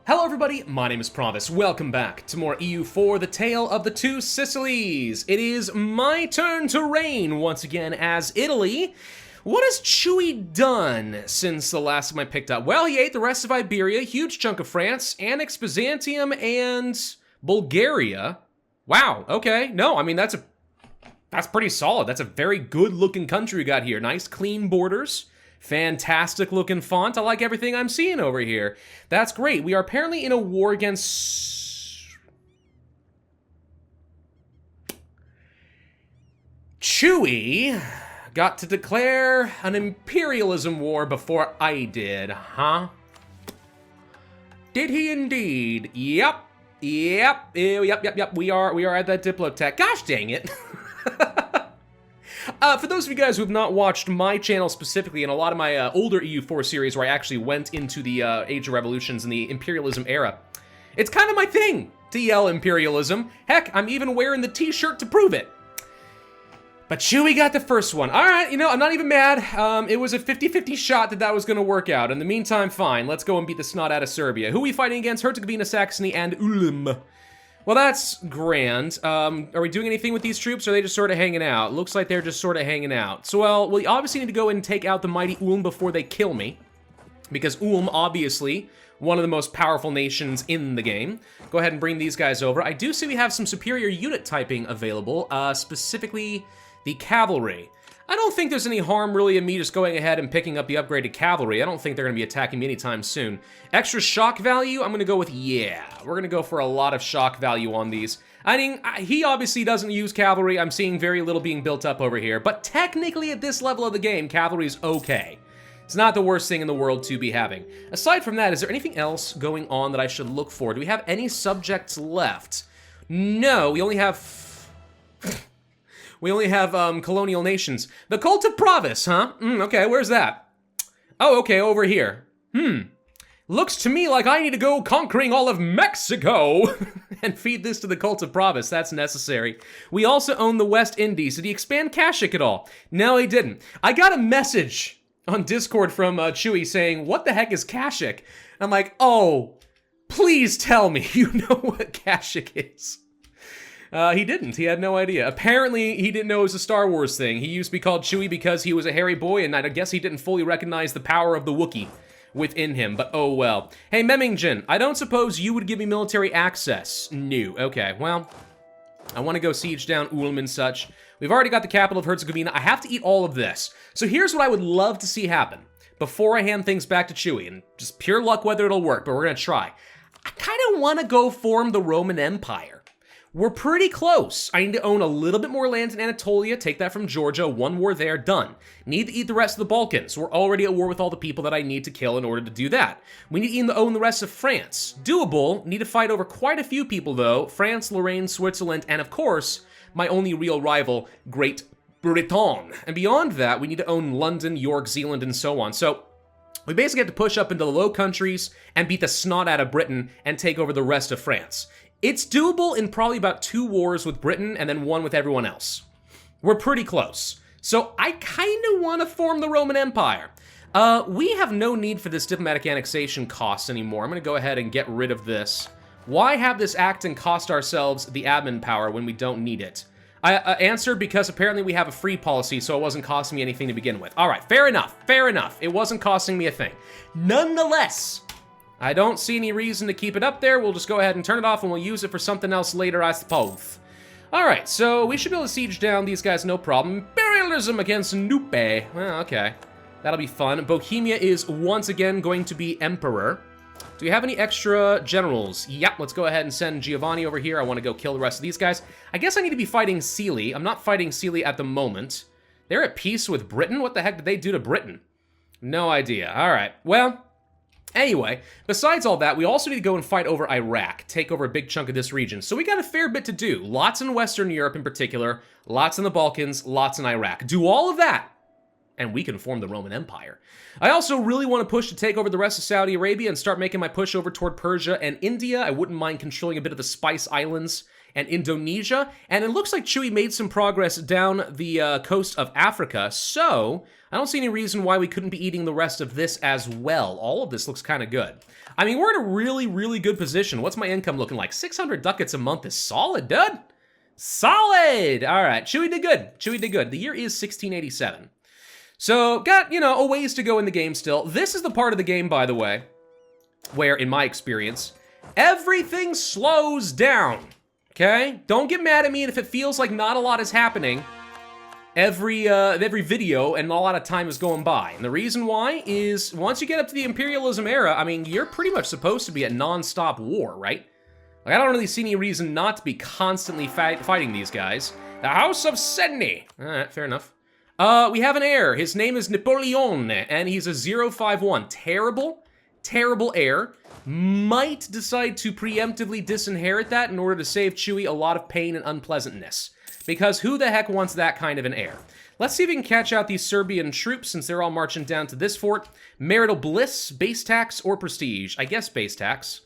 Hello everybody, my name is Pravus. Welcome back to more EU4, the Tale of the Two Sicilies. It is my turn to reign once again as Italy. What has Chewy done since the last time I picked up? Well, he ate the rest of Iberia, huge chunk of France, annexed Byzantium and Bulgaria. Wow, okay. No, I mean, that's pretty solid. That's a very good looking country we got here. Nice clean borders. Fantastic looking font. I like everything I'm seeing over here. That's great. We are apparently in a war against Chewy got to declare an imperialism war before I did, huh? Did he indeed? Yep. We are at that Diplotech. Gosh dang it. For those of you guys who have not watched my channel specifically and a lot of my older EU4 series where I actually went into the Age of Revolutions and the imperialism era, it's kind of my thing to yell imperialism. Heck, I'm even wearing the t-shirt to prove it. But Chewy got the first one. All right, you know, I'm not even mad. It was a 50-50 shot that was going to work out. In the meantime, fine. Let's go and beat the snot out of Serbia. Who are we fighting against? Herzegovina, Saxony, and Ulm. Well, that's grand. Are we doing anything with these troops, or are they just sort of hanging out? Looks like they're just sort of hanging out. So, well, we obviously need to go and take out the mighty Ulm before they kill me. Because Ulm, obviously, one of the most powerful nations in the game. Go ahead and bring these guys over. I do see we have some superior unit typing available, specifically the cavalry. I don't think there's any harm, really, in me just going ahead and picking up the upgraded cavalry. I don't think they're going to be attacking me anytime soon. Extra shock value, I'm going to go with, yeah. We're going to go for a lot of shock value on these. I mean, he obviously doesn't use cavalry. I'm seeing very little being built up over here. But technically, at this level of the game, cavalry's okay. It's not the worst thing in the world to be having. Aside from that, is there anything else going on that I should look for? Do we have any subjects left? No, we only have... colonial nations. The cult of Pravus, huh? Okay, where's that? Oh, okay, over here. Looks to me like I need to go conquering all of Mexico and feed this to the cult of Pravus. That's necessary. We also own the West Indies. Did he expand Kashik at all? No, he didn't. I got a message on Discord from Chewy saying, what the heck is Kashik? And I'm like, oh, please tell me you know what Kashik is. He didn't. He had no idea. Apparently, he didn't know it was a Star Wars thing. He used to be called Chewy because he was a hairy boy, and I guess he didn't fully recognize the power of the Wookiee within him, but oh well. Hey, Memmingen, I don't suppose you would give me military access? No. Okay, well, I want to go siege down Ulm and such. We've already got the capital of Herzegovina. I have to eat all of this. So here's what I would love to see happen before I hand things back to Chewy, and just pure luck whether it'll work, but we're going to try. I kind of want to go form the Roman Empire. We're pretty close. I need to own a little bit more land in Anatolia, take that from Georgia, one war there, done. Need to eat the rest of the Balkans. We're already at war with all the people that I need to kill in order to do that. We need to own the rest of France. Doable, need to fight over quite a few people though. France, Lorraine, Switzerland, and of course, my only real rival, Great Britain. And beyond that, we need to own London, York, Zealand, and so on. So, we basically have to push up into the Low Countries and beat the snot out of Britain and take over the rest of France. It's doable in probably about 2 wars with Britain and then 1 with everyone else. We're pretty close. So I kind of want to form the Roman Empire. We have no need for this diplomatic annexation cost anymore. I'm going to go ahead and get rid of this. Why have this act and cost ourselves the admin power when we don't need it? I answered because apparently we have a free policy, so it wasn't costing me anything to begin with. All right, fair enough, fair enough. It wasn't costing me a thing. Nonetheless, I don't see any reason to keep it up there. We'll just go ahead and turn it off and we'll use it for something else later, I suppose. Alright, so we should be able to siege down these guys, no problem. Imperialism against Nupe. Well, okay. That'll be fun. Bohemia is once again going to be emperor. Do we have any extra generals? Yep, let's go ahead and send Giovanni over here. I want to go kill the rest of these guys. I guess I need to be fighting Sicily. I'm not fighting Sicily at the moment. They're at peace with Britain? What the heck did they do to Britain? No idea. Alright, well... Anyway, besides all that, we also need to go and fight over Iraq, take over a big chunk of this region. So we got a fair bit to do. Lots in Western Europe in particular, lots in the Balkans, lots in Iraq. Do all of that, and we can form the Roman Empire. I also really want to push to take over the rest of Saudi Arabia and start making my push over toward Persia and India. I wouldn't mind controlling a bit of the Spice Islands and Indonesia, and it looks like Chewy made some progress down the coast of Africa, so I don't see any reason why we couldn't be eating the rest of this as well. All of this looks kind of good. I mean, we're in a really, really good position. What's my income looking like? 600 ducats a month is solid, dude. Solid! All right, Chewy did good. Chewy did good. The year is 1687. So, got, you know, a ways to go in the game still. This is the part of the game, by the way, where, in my experience, everything slows down, okay? Don't get mad at me if it feels like not a lot is happening every video and a lot of time is going by. And the reason why is, once you get up to the imperialism era, I mean, you're pretty much supposed to be at non-stop war, right? Like, I don't really see any reason not to be constantly fighting these guys. The House of Sydney. All right, fair enough. We have an heir. His name is Napoleon, and he's a 051. Terrible, terrible heir. Might decide to preemptively disinherit that in order to save Chewy a lot of pain and unpleasantness. Because who the heck wants that kind of an heir? Let's see if we can catch out these Serbian troops since they're all marching down to this fort. Marital bliss, base tax, or prestige? I guess base tax.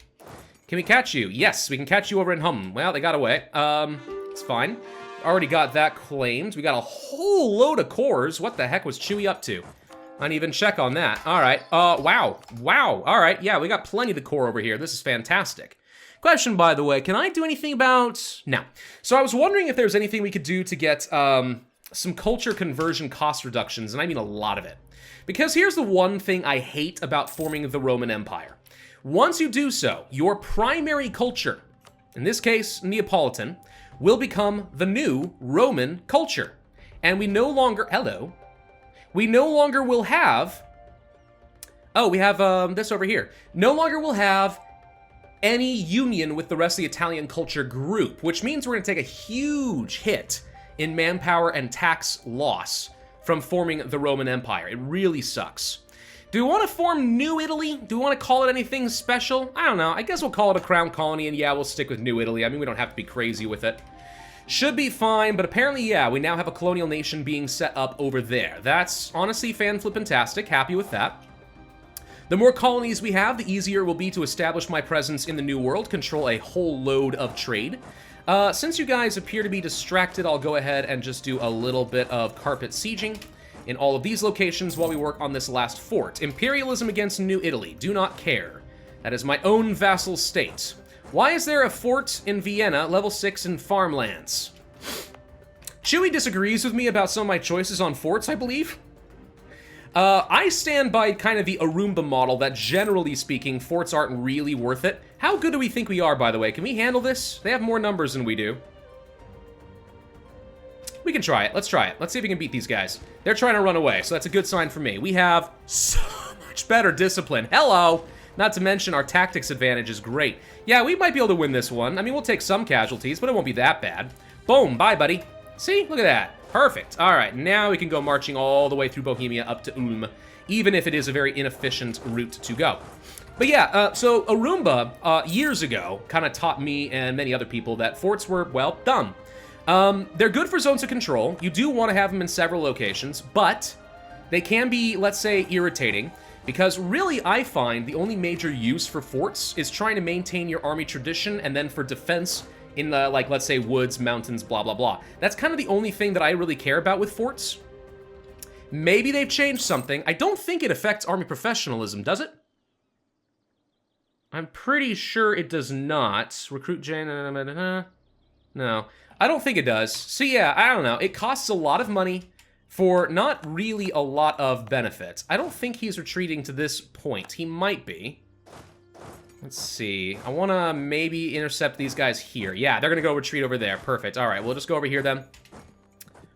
Can we catch you? Yes, we can catch you over in Well, they got away. It's fine. Already got that claimed. We got a whole load of cores. What the heck was Chewy up to? I didn't even check on that. All right. Wow. Wow. All right. Yeah, we got plenty of the core over here. This is fantastic. Question, by the way, can I do anything about... No. So I was wondering if there's anything we could do to get some culture conversion cost reductions, and I mean a lot of it. Because here's the one thing I hate about forming the Roman Empire. Once you do so, your primary culture, in this case, Neapolitan, will become the new Roman culture. And we no longer... Hello. We no longer will have... Oh, we have this over here. No longer will have any union with the rest of the Italian culture group, which means we're going to take a huge hit in manpower and tax loss from forming the Roman Empire. It really sucks. Do we want to form New Italy? Do we want to call it anything special? I don't know. I guess we'll call it a crown colony, and yeah, we'll stick with New Italy. I mean, we don't have to be crazy with it. Should be fine, but apparently, yeah, we now have a colonial nation being set up over there. That's honestly fan-flippin-tastic. Happy with that. The more colonies we have, the easier it will be to establish my presence in the New World, control a whole load of trade. Since you guys appear to be distracted, I'll go ahead and just do a little bit of carpet sieging in all of these locations while we work on this last fort. Imperialism against New Italy. Do not care. That is my own vassal state. Why is there a fort in Vienna, level 6 in farmlands? Chewy disagrees with me about some of my choices on forts, I believe. I stand by kind of the Arumba model that, generally speaking, forts aren't really worth it. How good do we think we are, by the way? Can we handle this? They have more numbers than we do. We can try it. Let's try it. Let's see if we can beat these guys. They're trying to run away, so that's a good sign for me. We have so much better discipline. Hello! Not to mention our tactics advantage is great. Yeah, we might be able to win this one. I mean, we'll take some casualties, but it won't be that bad. Boom, bye, buddy. See? Look at that. Perfect. All right, now we can go marching all the way through Bohemia up to Ulm, even if it is a very inefficient route to go. But yeah, so Arumba, years ago, kind of taught me and many other people that forts were, well, dumb. They're good for zones of control. You do want to have them in several locations, but they can be, let's say, irritating, because really I find the only major use for forts is trying to maintain your army tradition, and then for defense in the, like, let's say, woods, mountains, blah, blah, blah. That's kind of the only thing that I really care about with forts. Maybe they've changed something. I don't think it affects army professionalism, does it? I'm pretty sure it does not. Recruit Jane, no. I don't think it does. So yeah, I don't know. It costs a lot of money for not really a lot of benefits. I don't think he's retreating to this point. He might be. Let's see. I want to maybe intercept these guys here. Yeah, they're going to go retreat over there. Perfect. All right, we'll just go over here then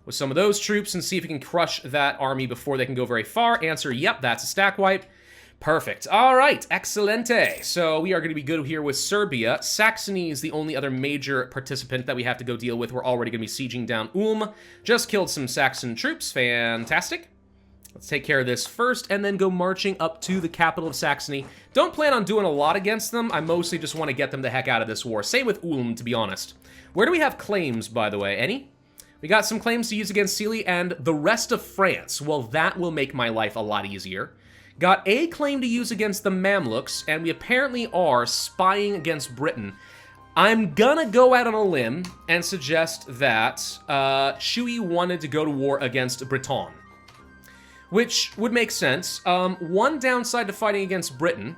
with some of those troops and see if we can crush that army before they can go very far. Answer, yep, that's a stack wipe. Perfect. All right, excelente. So we are going to be good here with Serbia. Saxony is the only other major participant that we have to go deal with. We're already going to be sieging down Ulm. Just killed some Saxon troops. Fantastic. Let's take care of this first and then go marching up to the capital of Saxony. Don't plan on doing a lot against them. I mostly just want to get them the heck out of this war. Same with Ulm, to be honest. Where do we have claims, by the way? Any? We got some claims to use against Sicily and the rest of France. Well, that will make my life a lot easier. Got a claim to use against the Mamluks, and we apparently are spying against Britain. I'm gonna go out on a limb and suggest that Chewy wanted to go to war against Britain, which would make sense. One downside to fighting against Britain,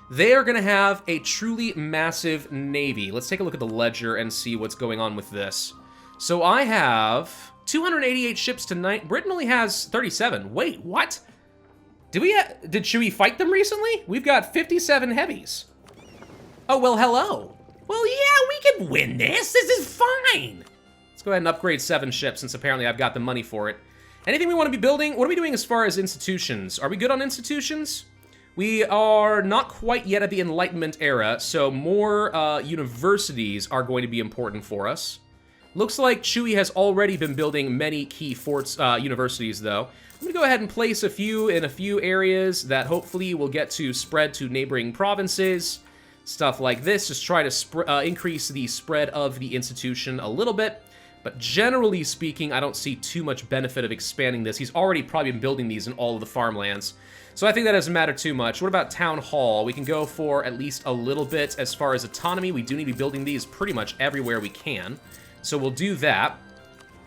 they are gonna have a truly massive navy. Let's take a look at the ledger and see what's going on with this. So I have 288 ships tonight. Britain only has 37. Wait, what? Did Chewy fight them recently? We've got 57 heavies. Oh, well, hello. Well, yeah, we can win this. This is fine. Let's go ahead and upgrade 7 ships, since apparently I've got the money for it. Anything we want to be building? What are we doing as far as institutions? Are we good on institutions? We are not quite yet at the Enlightenment era, so more universities are going to be important for us. Looks like Chewy has already been building many key forts, universities, though. I'm gonna go ahead and place a few in a few areas that hopefully will get to spread to neighboring provinces. Stuff like this, just try to increase the spread of the institution a little bit. But generally speaking, I don't see too much benefit of expanding this. He's already probably been building these in all of the farmlands. So I think that doesn't matter too much. What about Town Hall? We can go for at least a little bit as far as autonomy. We do need to be building these pretty much everywhere we can. So we'll do that.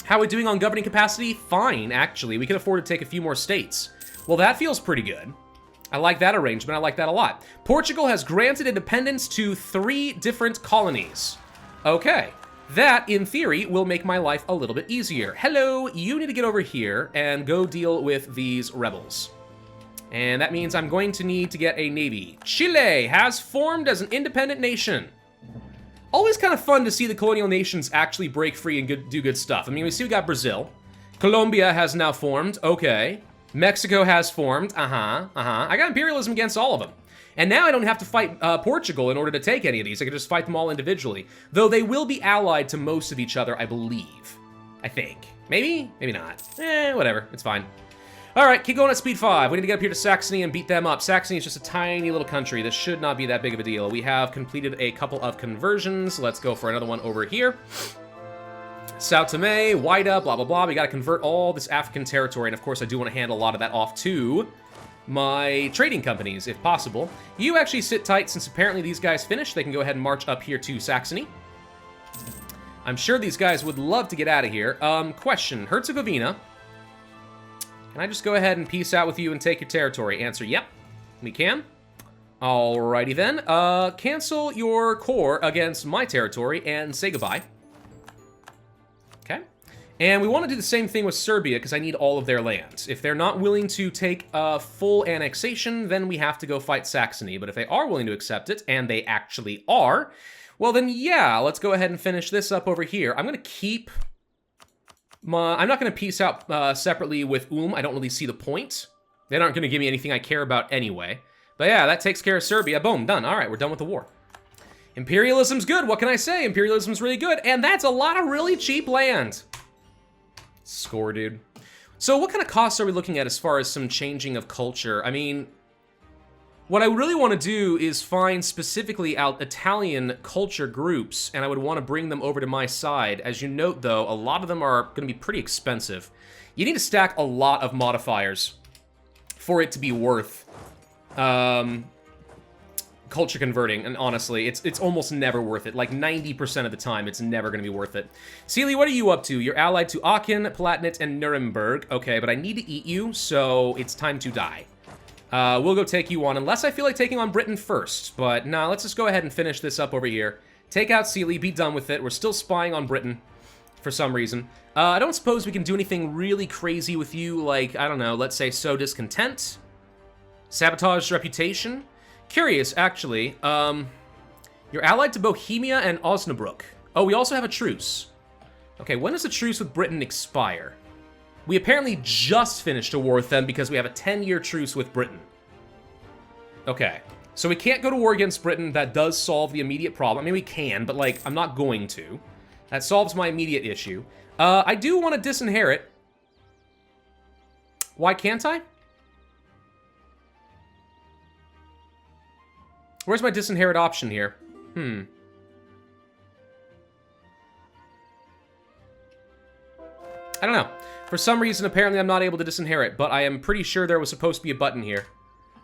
How are we doing on governing capacity? Fine, actually. We can afford to take a few more states. Well, that feels pretty good. I like that arrangement. I like that a lot. Portugal has granted independence to 3 different colonies. Okay. That, in theory, will make my life a little bit easier. Hello, you need to get over here and go deal with these rebels. And that means I'm going to need to get a navy. Chile has formed as an independent nation. Always kind of fun to see the colonial nations actually break free and do good stuff. I mean, we see we got Brazil. Colombia has now formed. Okay. Mexico has formed. I got imperialism against all of them. And now I don't have to fight Portugal in order to take any of these. I can just fight them all individually. Though they will be allied to most of each other, I believe. I think. Maybe? Maybe not. Whatever. It's fine. Alright, keep going at speed 5. We need to get up here to Saxony and beat them up. Saxony is just a tiny little country. This should not be that big of a deal. We have completed a couple of conversions. Let's go for another one over here. Sao Tome, Wida, blah, blah, blah. We gotta convert all this African territory, and of course I do want to hand a lot of that off to my trading companies, if possible. You actually sit tight, since apparently these guys finished. They can go ahead and march up here to Saxony. I'm sure these guys would love to get out of here. Question, Herzegovina. Can I just go ahead and peace out with you and take your territory? Answer, yep, we can. Alrighty then. Cancel your corps against my territory and say goodbye. Okay. And we want to do the same thing with Serbia, because I need all of their lands. If they're not willing to take full annexation, then we have to go fight Saxony. But if they are willing to accept it, and they actually are, well then yeah, let's go ahead and finish this up over here. I'm going to keep... I'm not going to peace out separately with I don't really see the point. They aren't going to give me anything I care about anyway. But yeah, that takes care of Serbia. Boom, done. All right, we're done with the war. Imperialism's good. What can I say? Imperialism's really good. And that's a lot of really cheap land. Score, dude. So what kind of costs are we looking at as far as some changing of culture? I mean, what I really want to do is find specifically out Italian culture groups, and I would want to bring them over to my side. As you note, though, a lot of them are going to be pretty expensive. You need to stack a lot of modifiers for it to be worth culture converting, and honestly, it's almost never worth it. Like 90% of the time, it's never going to be worth it. Sealy, what are you up to? You're allied to Aachen, Palatinate, and Nuremberg. Okay, but I need to eat you, so it's time to die. We'll go take you on, unless I feel like taking on Britain first. But nah, let's just go ahead and finish this up over here. Take out Sealy, be done with it. We're still spying on Britain for some reason. I don't suppose we can do anything really crazy with you, like, I don't know, let's say sow discontent? Sabotage reputation? Curious, actually. You're allied to Bohemia and Osnabrück. Oh, we also have a truce. Okay, when does the truce with Britain expire? We apparently just finished a war with them because we have a 10-year truce with Britain. Okay, so we can't go to war against Britain. That does solve the immediate problem. I mean, we can, but, like, I'm not going to. That solves my immediate issue. I do want to disinherit. Why can't I? Where's my disinherit option here? I don't know. For some reason, apparently I'm not able to disinherit, but I am pretty sure there was supposed to be a button here.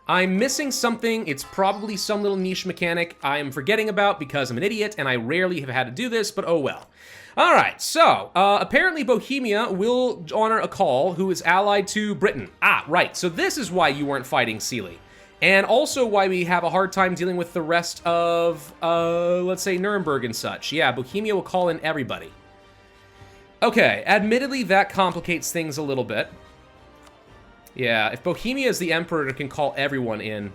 I'm missing something. It's probably some little niche mechanic I am forgetting about because I'm an idiot and I rarely have had to do this, but oh well. All right, so apparently Bohemia will honor a call who is allied to Britain. Ah, right, so this is why you weren't fighting Sicily. And also why we have a hard time dealing with the rest of, let's say, Nuremberg and such. Yeah, Bohemia will call in everybody. Okay, admittedly, that complicates things a little bit. Yeah, if Bohemia is the emperor, it can call everyone in.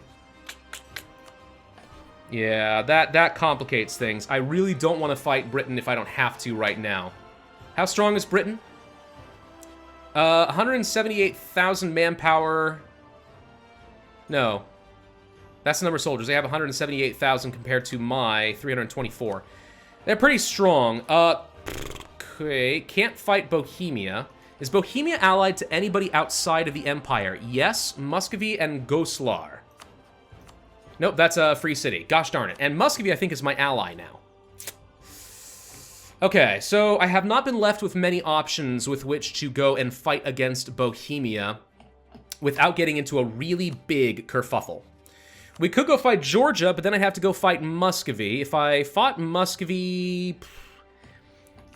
Yeah, that complicates things. I really don't want to fight Britain if I don't have to right now. How strong is Britain? 178,000 manpower. No. That's the number of soldiers. They have 178,000 compared to my 324. They're pretty strong. Okay, can't fight Bohemia. Is Bohemia allied to anybody outside of the Empire? Yes, Muscovy and Goslar. Nope, that's a free city. Gosh darn it. And Muscovy, I think, is my ally now. Okay, so I have not been left with many options with which to go and fight against Bohemia without getting into a really big kerfuffle. We could go fight Georgia, but then I'd have to go fight Muscovy. If I fought Muscovy...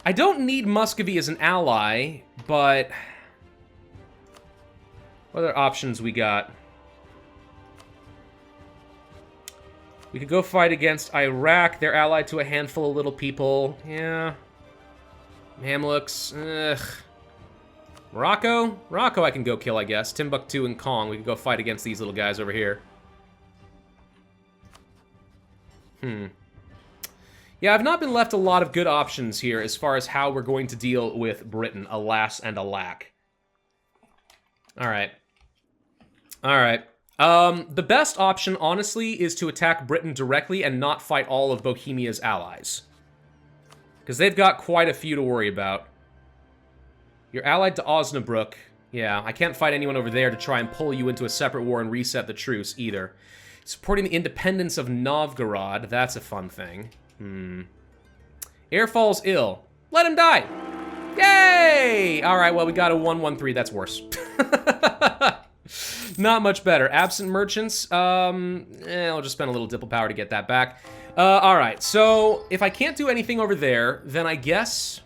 I don't need Muscovy as an ally, but... what other options we got? We could go fight against Iraq. They're allied to a handful of little people. Yeah. Mamluks. Ugh. Morocco? Morocco I can go kill, I guess. Timbuktu and Kong. We could go fight against these little guys over here. Yeah, I've not been left a lot of good options here as far as how we're going to deal with Britain, alas and alack. Alright. Alright. The best option, honestly, is to attack Britain directly and not fight all of Bohemia's allies. Because they've got quite a few to worry about. You're allied to Osnabrück. Yeah, I can't fight anyone over there to try and pull you into a separate war and reset the truce, either. Supporting the independence of Novgorod. That's a fun thing. Air falls ill. Let him die! Yay! Alright, well, we got a 1-1-3. That's worse. Not much better. Absent merchants. I'll just spend a little diplo power to get that back. Alright, so if I can't do anything over there, then I guess...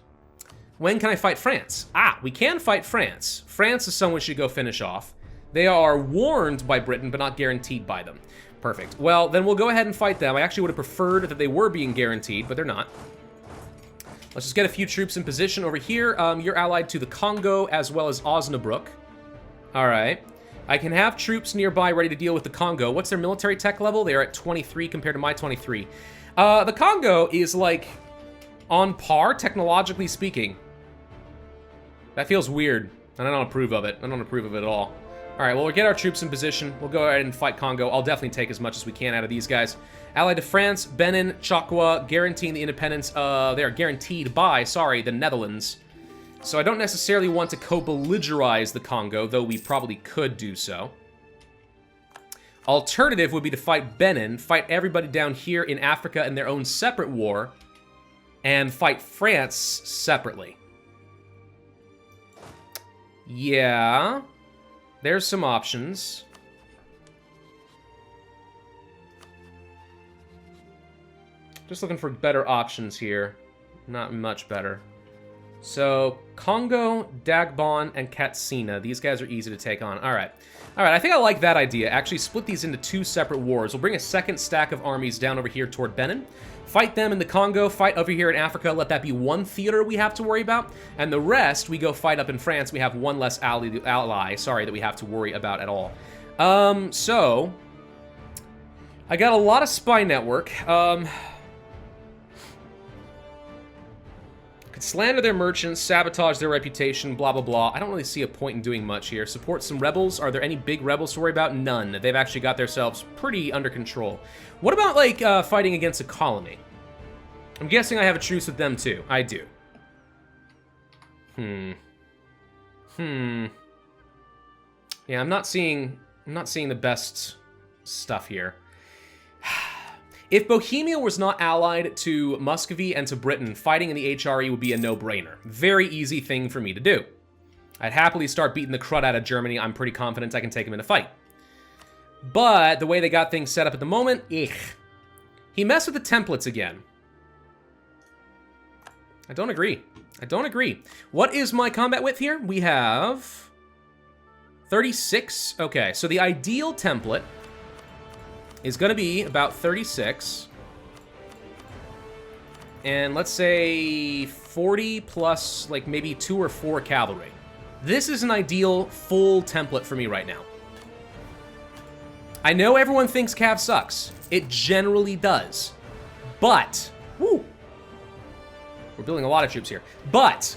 when can I fight France? Ah, we can fight France. France is someone we should go finish off. They are warned by Britain, but not guaranteed by them. Perfect. Well, then we'll go ahead and fight them. I actually would have preferred that they were being guaranteed, but they're not. Let's just get a few troops in position over here. You're allied to the Congo as well as Osnabrück. All right. I can have troops nearby ready to deal with the Congo. What's their military tech level? They are at 23 compared to my 23. The Congo is, like, on par, technologically speaking. That feels weird. I don't approve of it. I don't approve of it at all. All right, well, we'll get our troops in position. We'll go ahead and fight Congo. I'll definitely take as much as we can out of these guys. Allied to France, Benin, Chakwa, guaranteeing the independence. They are guaranteed by, the Netherlands. So I don't necessarily want to co-belligerize the Congo, though we probably could do so. Alternative would be to fight Benin, fight everybody down here in Africa in their own separate war, and fight France separately. Yeah... there's some options. Just looking for better options here. Not much better. So, Congo, Dagbon, and Katsina. These guys are easy to take on. Alright. Alright, I think I like that idea. Actually, split these into two separate wars. We'll bring a second stack of armies down over here toward Benin. Fight them in the Congo, fight over here in Africa, let that be one theater we have to worry about, and the rest, we go fight up in France. We have one less ally, that we have to worry about at all. So, I got a lot of spy network. Could slander their merchants, sabotage their reputation, blah, blah, blah. I don't really see a point in doing much here. Support some rebels. Are there any big rebels to worry about? None. They've actually got themselves pretty under control. What about, like, fighting against a colony? I'm guessing I have a truce with them, too. I do. Yeah, I'm not seeing the best stuff here. If Bohemia was not allied to Muscovy and to Britain, fighting in the HRE would be a no-brainer. Very easy thing for me to do. I'd happily start beating the crud out of Germany. I'm pretty confident I can take him in a fight. But the way they got things set up at the moment, he messed with the templates again. I don't agree. I don't agree. What is my combat width here? We have 36. Okay, so the ideal template is going to be about 36. And let's say 40 plus like maybe 2 or 4 cavalry. This is an ideal full template for me right now. I know everyone thinks Cav sucks. It generally does. But, woo, we're building a lot of troops here. But,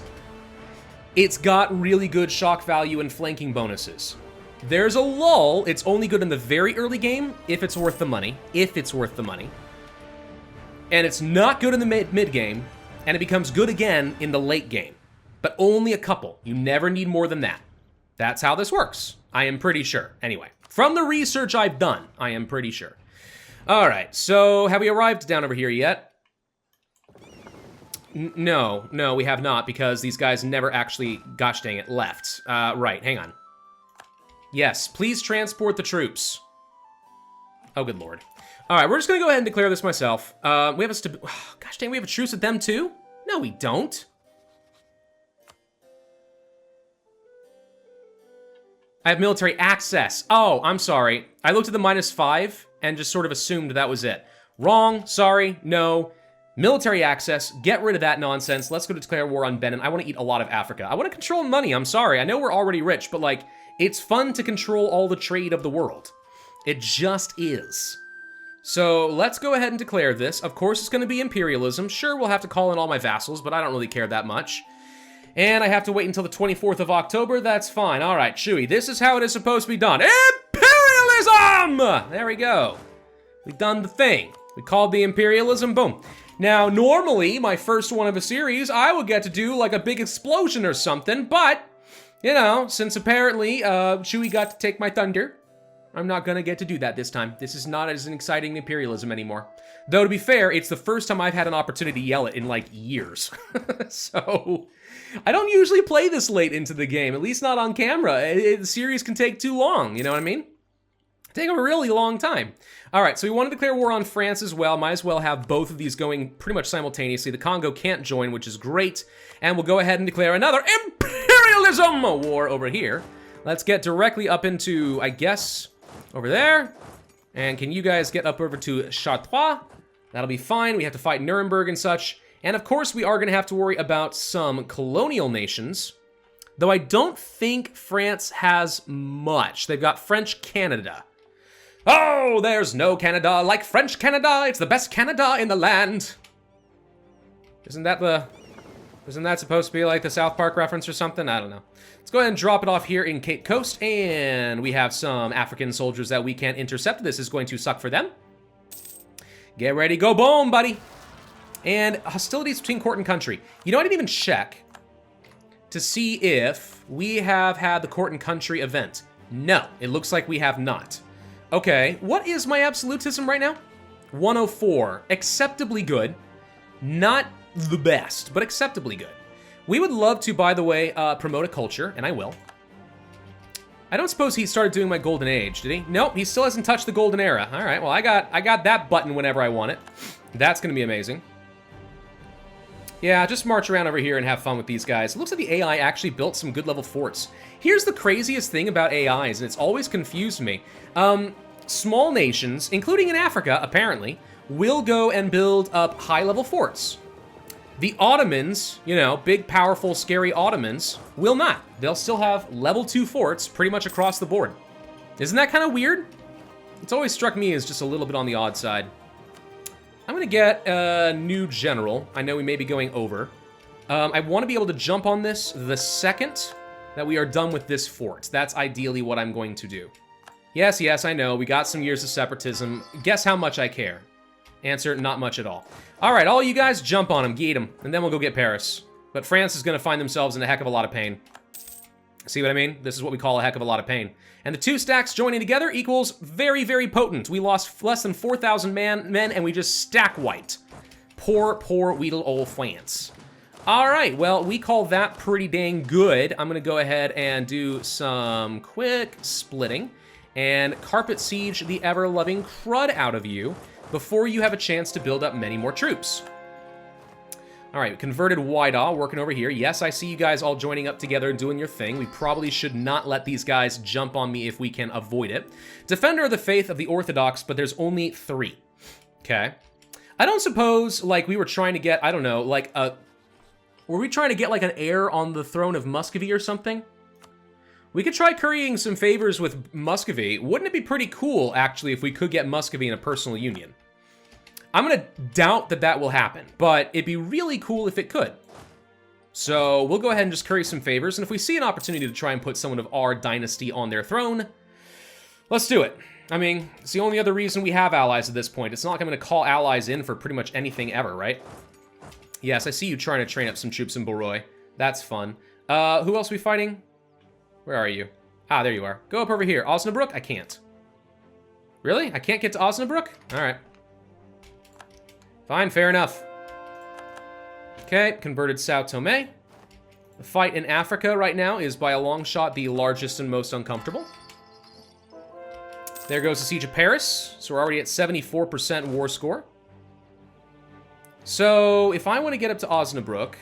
it's got really good shock value and flanking bonuses. There's a lull. It's only good in the very early game if it's worth the money. If it's worth the money. And it's not good in the mid game, and it becomes good again in the late game. But only a couple. You never need more than that. That's how this works. I am pretty sure. Anyway, from the research I've done, I am pretty sure. All right, so have we arrived down over here yet? No, we have not, because these guys never actually, gosh dang it, left. Right, hang on. Yes, please transport the troops. Oh, good lord. All right, we're just gonna go ahead and declare this myself. We have a gosh dang, we have a truce with them too? No, we don't. I have military access. Oh, I'm sorry. I looked at the -5 and just sort of assumed that was it. Wrong, sorry, no. Military access, get rid of that nonsense. Let's go to declare war on Benin. I want to eat a lot of Africa. I want to control money, I'm sorry. I know we're already rich, but like, it's fun to control all the trade of the world. It just is. So let's go ahead and declare this. Of course, it's going to be imperialism. Sure, we'll have to call in all my vassals, but I don't really care that much. And I have to wait until the 24th of October. That's fine. All right, Chewy, this is how it is supposed to be done. Imperialism! There we go. We've done the thing. We called the imperialism. Boom. Now, normally, my first one of a series, I would get to do like a big explosion or something. But, you know, since apparently Chewy got to take my thunder, I'm not going to get to do that this time. This is not as an exciting imperialism anymore. Though, to be fair, it's the first time I've had an opportunity to yell it in like years. So, I don't usually play this late into the game, at least not on camera. The series can take too long, you know what I mean? Take a really long time. All right, so we want to declare war on France as well. Might as well have both of these going pretty much simultaneously. The Congo can't join, which is great. And we'll go ahead and declare another imperialism war over here. Let's get directly up into, I guess, over there. And can you guys get up over to Chartres? That'll be fine. We have to fight Nuremberg and such. And of course, we are going to have to worry about some colonial nations. Though I don't think France has much. They've got French Canada. Oh, there's no Canada like French Canada. It's the best Canada in the land. Isn't that supposed to be like the South Park reference or something? I don't know. Let's go ahead and drop it off here in Cape Coast. And we have some African soldiers that we can intercept. This is going to suck for them. Get ready, go boom, buddy. And hostilities between court and country. You know, I didn't even check to see if we have had the court and country event. No, it looks like we have not. Okay, what is my absolutism right now? 104, acceptably good. Not the best, but acceptably good. We would love to, by the way, promote a culture, and I will. I don't suppose he started doing my golden age, did he? Nope, he still hasn't touched the golden era. All right, well, I got that button whenever I want it. That's gonna be amazing. Yeah, just march around over here and have fun with these guys. It looks like the AI actually built some good level forts. Here's the craziest thing about AIs, and it's always confused me. Small nations, including in Africa, apparently, will go and build up high-level forts. The Ottomans, you know, big, powerful, scary Ottomans, will not. They'll still have level 2 forts pretty much across the board. Isn't that kind of weird? It's always struck me as just a little bit on the odd side. I'm gonna get a new general. I know we may be going over. I want to be able to jump on this the second that we are done with this fort. That's ideally what I'm going to do. Yes, I know. We got some years of separatism. Guess how much I care? Answer, not much at all. All right, all you guys, jump on him, get him, and then we'll go get Paris. But France is going to find themselves in a heck of a lot of pain. See what I mean? This is what we call a heck of a lot of pain. And the two stacks joining together equals very, very potent. We lost less than 4,000 men, and we just stack wiped. Poor, poor Weedle old France. All right, well, we call that pretty dang good. I'm going to go ahead and do some quick splitting and carpet siege the ever-loving crud out of you before you have a chance to build up many more troops. All right, converted Waidaw working over here. Yes, I see you guys all joining up together and doing your thing. We probably should not let these guys jump on me if we can avoid it. Defender of the Faith of the Orthodox, but there's only 3. Okay. I don't suppose, like, we were trying to get, I don't know, like, were we trying to get, like, an heir on the throne of Muscovy or something? We could try currying some favors with Muscovy. Wouldn't it be pretty cool, actually, if we could get Muscovy in a personal union? I'm gonna doubt that that will happen, but it'd be really cool if it could. So we'll go ahead and just curry some favors, and if we see an opportunity to try and put someone of our dynasty on their throne, let's do it. I mean, it's the only other reason we have allies at this point. It's not like I'm gonna call allies in for pretty much anything ever, right? Yes, I see you trying to train up some troops in Boroy. That's fun. Who else are we fighting? Where are you? Ah, there you are. Go up over here. Osnabrück? I can't. Really? I can't get to Osnabrück? All right. Fine, fair enough. Okay, converted Sao Tome. The fight in Africa right now is by a long shot the largest and most uncomfortable. There goes the Siege of Paris. So we're already at 74% war score. So if I want to get up to Osnabrück,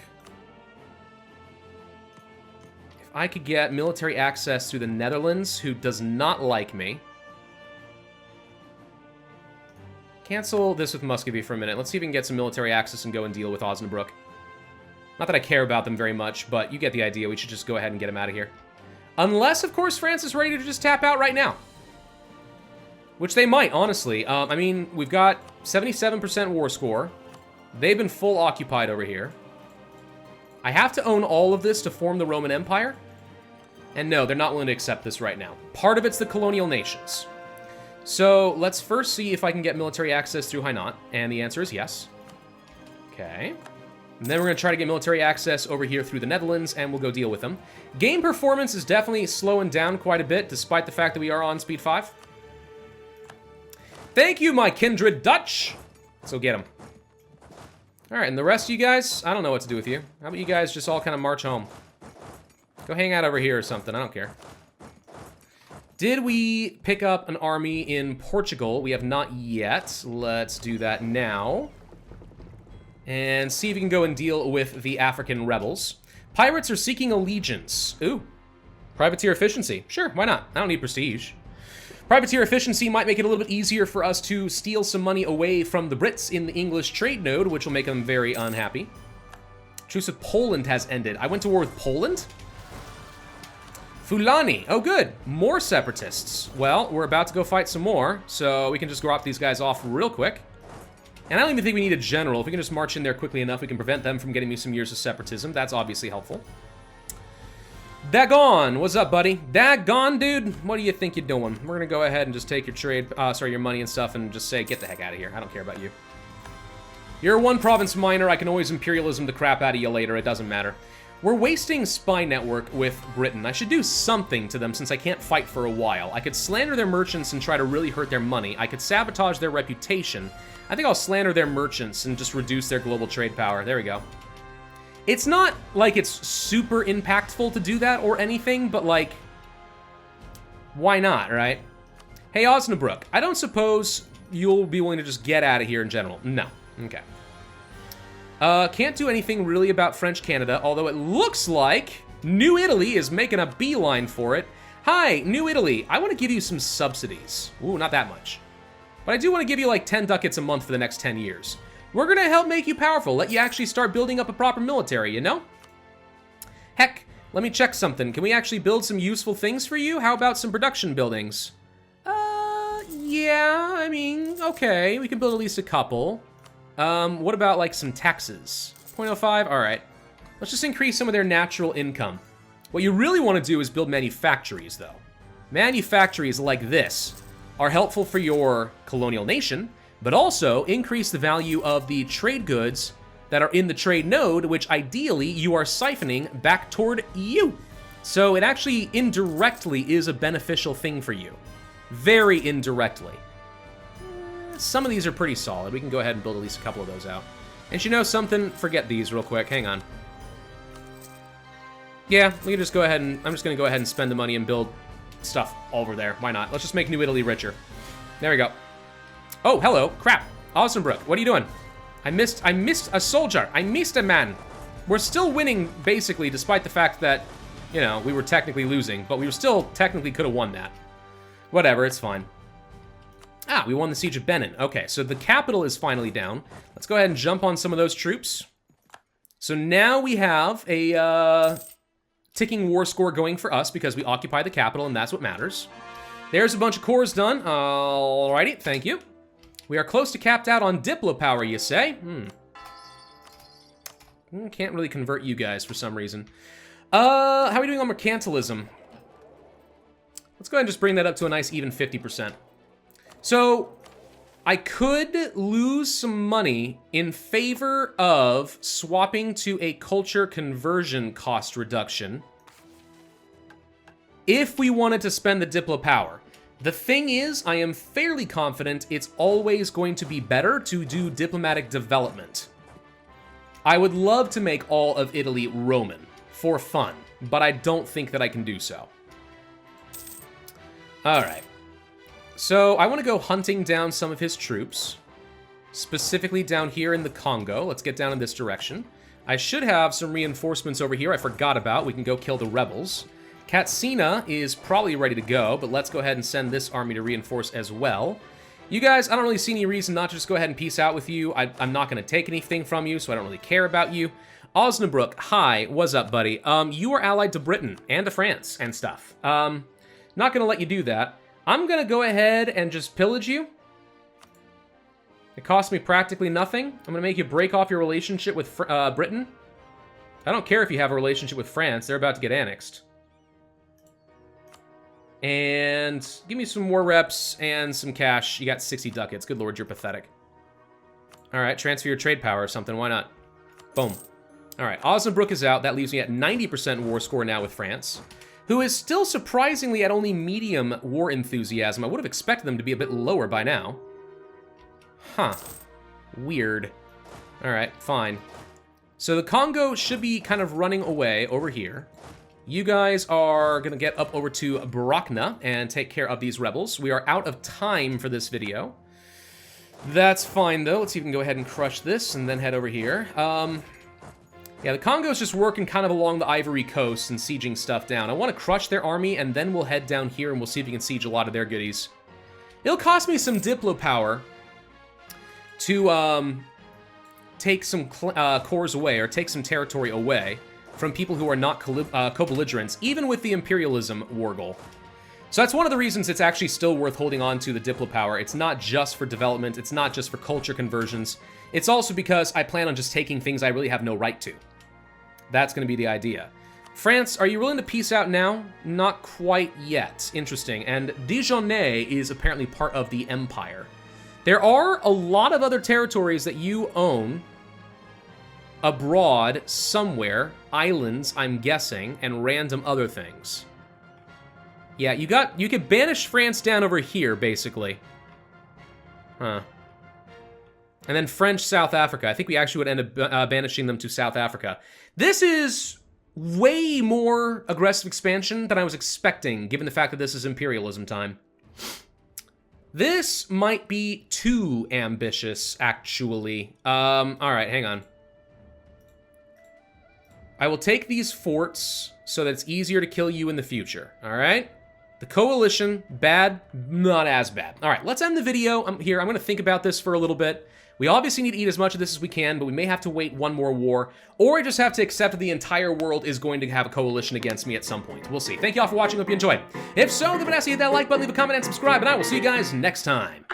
if I could get military access through the Netherlands, who does not like me. Cancel this with Muscovy for a minute. Let's see if we can get some military access and go and deal with Osnabrück. Not that I care about them very much, but you get the idea. We should just go ahead and get them out of here. Unless, of course, France is ready to just tap out right now. Which they might, honestly. I mean, we've got 77% war score. They've been full occupied over here. I have to own all of this to form the Roman Empire. And no, they're not willing to accept this right now. Part of it's the colonial nations. So let's first see if I can get military access through Hainaut, and the answer is yes. Okay. And then we're going to try to get military access over here through the Netherlands, and we'll go deal with them. Game performance is definitely slowing down quite a bit, despite the fact that we are on speed 5. Thank you, my kindred Dutch! So get them. Alright, and the rest of you guys, I don't know what to do with you. How about you guys just all kind of march home? Go hang out over here or something, I don't care. Did we pick up an army in Portugal? We have not yet. Let's do that now. And see if we can go and deal with the African rebels. Pirates are seeking allegiance. Ooh. Privateer efficiency. Sure, why not? I don't need prestige. Privateer efficiency might make it a little bit easier for us to steal some money away from the Brits in the English trade node, which will make them very unhappy. Truce with Poland has ended. I went to war with Poland? Fulani. Oh, good. More separatists. Well, we're about to go fight some more, so we can just drop these guys off real quick. And I don't even think we need a general. If we can just march in there quickly enough, we can prevent them from getting me some years of separatism. That's obviously helpful. Dagon. What's up, buddy? Dagon, dude. What do you think you're doing? We're going to go ahead and just take your trade, your money and stuff and just say, get the heck out of here. I don't care about you. You're a one province minor. I can always imperialism the crap out of you later. It doesn't matter. We're wasting spy network with Britain. I should do something to them since I can't fight for a while. I could slander their merchants and try to really hurt their money. I could sabotage their reputation. I think I'll slander their merchants and just reduce their global trade power. There we go. It's not like it's super impactful to do that or anything, but like, why not, right? Hey, Osnabrück, I don't suppose you'll be willing to just get out of here in general. No. Okay. Can't do anything really about French Canada, although it looks like New Italy is making a beeline for it. Hi, New Italy, I want to give you some subsidies. Ooh, not that much. But I do want to give you like 10 ducats a month for the next 10 years. We're going to help make you powerful, let you actually start building up a proper military, you know? Heck, let me check something. Can we actually build some useful things for you? How about some production buildings? Yeah, I mean, okay, we can build at least a couple. What about, like, some taxes? 0.05? All right. Let's just increase some of their natural income. What you really want to do is build manufactories, though. Manufactories like this are helpful for your colonial nation, but also increase the value of the trade goods that are in the trade node, which ideally you are siphoning back toward you. So it actually indirectly is a beneficial thing for you. Very indirectly. Some of these are pretty solid. We can go ahead and build at least a couple of those out. And you know something? Forget these real quick. Hang on. Yeah, we can just go ahead and... I'm just going to go ahead and spend the money and build stuff over there. Why not? Let's just make New Italy richer. There we go. Oh, hello. Crap. Osnabrück, what are you doing? I missed a soldier. I missed a man. We're still winning, basically, despite the fact that, you know, we were technically losing, but we were still technically could have won that. Whatever, it's fine. Ah, we won the Siege of Benin. Okay, so the capital is finally down. Let's go ahead and jump on some of those troops. So now we have a ticking war score going for us because we occupy the capital, and that's what matters. There's a bunch of cores done. Alrighty, thank you. We are close to capped out on Diplo power, you say? Can't really convert you guys for some reason. How are we doing on mercantilism? Let's go ahead and just bring that up to a nice even 50%. So, I could lose some money in favor of swapping to a culture conversion cost reduction if we wanted to spend the Diplo power. The thing is, I am fairly confident it's always going to be better to do diplomatic development. I would love to make all of Italy Roman for fun, but I don't think that I can do so. Alright. So, I want to go hunting down some of his troops, specifically down here in the Congo. Let's get down in this direction. I should have some reinforcements over here I forgot about. We can go kill the rebels. Katsina is probably ready to go, but let's go ahead and send this army to reinforce as well. You guys, I don't really see any reason not to just go ahead and peace out with you. I'm not going to take anything from you, so I don't really care about you. Osnabrück, hi, what's up, buddy? You are allied to Britain and to France and stuff. Not going to let you do that. I'm going to go ahead and just pillage you. It costs me practically nothing. I'm going to make you break off your relationship with Britain. I don't care if you have a relationship with France. They're about to get annexed. And give me some more reps and some cash. You got 60 ducats. Good lord, you're pathetic. All right, transfer your trade power or something. Why not? Boom. All right, Osnabrück is out. That leaves me at 90% war score now with France, who is still surprisingly at only medium war enthusiasm. I would have expected them to be a bit lower by now. Huh. Weird. All right, fine. So the Congo should be kind of running away over here. You guys are going to get up over to Barakna and take care of these rebels. We are out of time for this video. That's fine, though. Let's see if we can go ahead and crush this and then head over here. Yeah, the Congo's just working kind of along the Ivory Coast and sieging stuff down. I want to crush their army, and then we'll head down here and we'll see if we can siege a lot of their goodies. It'll cost me some Diplo power to take some cores away, or take some territory away from people who are not co-belligerents, even with the imperialism war goal. So that's one of the reasons it's actually still worth holding on to the Diplo power. It's not just for development, it's not just for culture conversions, it's also because I plan on just taking things I really have no right to. That's going to be the idea. France, are you willing to peace out now? Not quite yet. Interesting. And Dijonais is apparently part of the Empire. There are a lot of other territories that you own abroad somewhere, islands, I'm guessing, and random other things. Yeah, you could banish France down over here, basically. Huh. And then French South Africa. I think we actually would end up banishing them to South Africa. This is way more aggressive expansion than I was expecting, given the fact that this is imperialism time. This might be too ambitious, actually. Alright, hang on. I will take these forts so that it's easier to kill you in the future, all right? The coalition, bad, not as bad. All right, let's end the video here. I'm going to think about this for a little bit. We obviously need to eat as much of this as we can, but we may have to wait one more war, or I just have to accept that the entire world is going to have a coalition against me at some point. We'll see. Thank you all for watching. Hope you enjoyed. If so, then hit that like button, leave a comment, and subscribe, and I will see you guys next time.